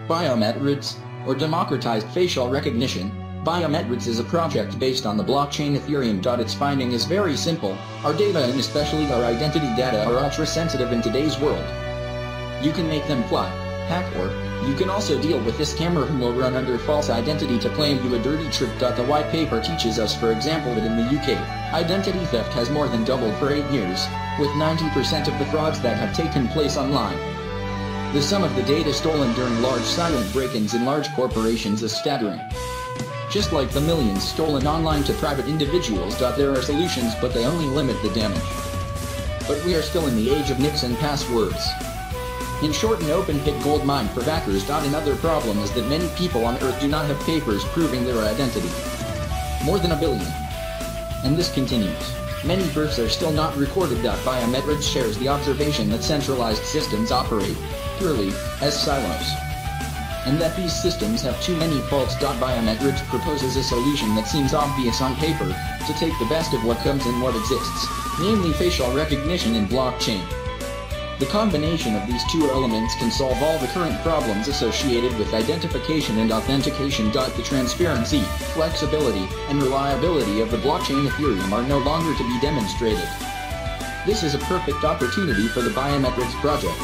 Biometrids, or democratized facial recognition. Biometrids is a project based on the blockchain Ethereum. Its finding is very simple. Our data, and especially our identity data, are ultra-sensitive in today's world. You can make them fly, hack, or you can also deal with this scammer who will run under false identity to claim you a dirty trick. The white paper teaches us, for example, that in the UK, identity theft has more than doubled for 8 years, with 90% of the frauds that have taken place online. The sum of the data stolen during large silent break-ins in large corporations is staggering. Just like the millions stolen online to private individuals. There are solutions, but they only limit the damage. But we are still in the age of nicks and passwords. In short, an open-pit gold mine for hackers. Another problem is that many people on Earth do not have papers proving their identity. More than 1 billion. And this continues. Many births are still not recorded. Biometrids shares the observation that centralized systems operate purely as silos, and that these systems have too many faults. Biometrids proposes a solution that seems obvious on paper, to take the best of what comes and what exists, namely facial recognition in blockchain. The combination of these two elements can solve all the current problems associated with identification and authentication. The transparency, flexibility, and reliability of the blockchain Ethereum are no longer to be demonstrated. This is a perfect opportunity for the Biometrids project.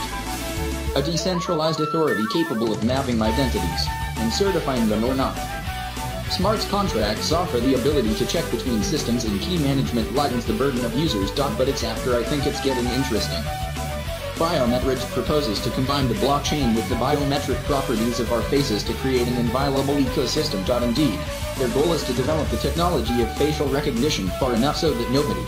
A decentralized authority capable of mapping identities, and certifying them or not. Smart contracts offer the ability to check between systems, and key management lightens the burden of users. But it's after I think it's getting interesting. Biometrids proposes to combine the blockchain with the biometric properties of our faces to create an inviolable ecosystem. Indeed, their goal is to develop the technology of facial recognition far enough so that nobody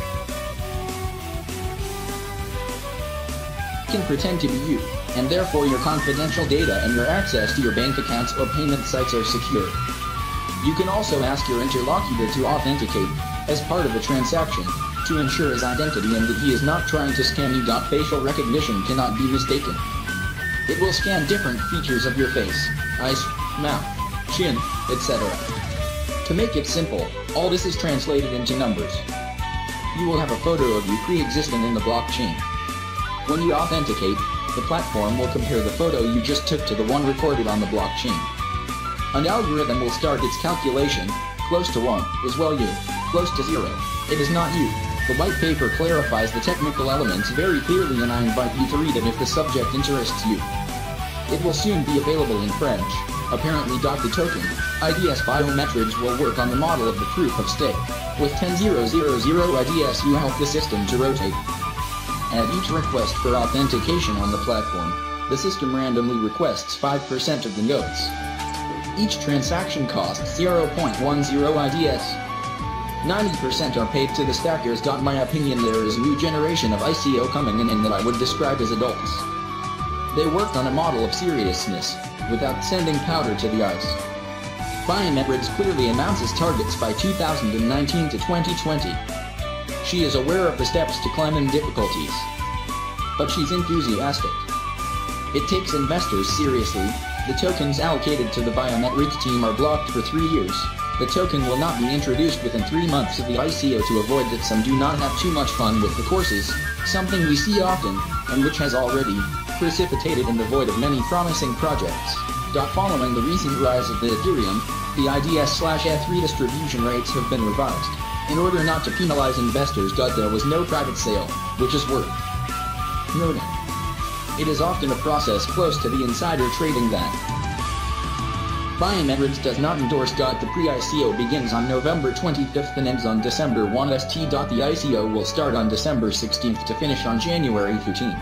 can pretend to be you, and therefore your confidential data and your access to your bank accounts or payment sites are secure. You can also ask your interlocutor to authenticate, as part of a transaction, to ensure his identity and that he is not trying to scam you. Facial recognition cannot be mistaken. It will scan different features of your face, eyes, mouth, chin, etc. To make it simple, all this is translated into numbers. You will have a photo of you pre-existing in the blockchain. When you authenticate, the platform will compare the photo you just took to the one recorded on the blockchain. An algorithm will start its calculation. Close to 1 is well you, close to 0, it is not you. The white paper clarifies the technical elements very clearly, and I invite you to read it if the subject interests you. It will soon be available in French. Apparently. The token, IDS Biometrids, will work on the model of the proof of stake. With 10,000 IDS you help the system to rotate. At each request for authentication on the platform, the system randomly requests 5% of the nodes. Each transaction costs 0.10 IDS. 90% are paid to the stackers. My opinion, there is a new generation of ICO coming in that I would describe as adults. They worked on a model of seriousness, without sending powder to the ice. Biometrids clearly announces targets by 2019 to 2020. She is aware of the steps to climb and difficulties, but she's enthusiastic. It takes investors seriously. The tokens allocated to the Biometrids team are blocked for 3 years. The token will not be introduced within 3 months of the ICO to avoid that some do not have too much fun with the courses, something we see often, and which has already precipitated in the void of many promising projects. Following the recent rise of the Ethereum, the IDS/ETH redistribution rates have been revised, in order not to penalize investors. There was no private sale, which is worth noting. It is often a process close to the insider trading that Biometrids does not endorse. The pre-ICO begins on November 25th and ends on December 1st. The ICO will start on December 16th to finish on January 13th.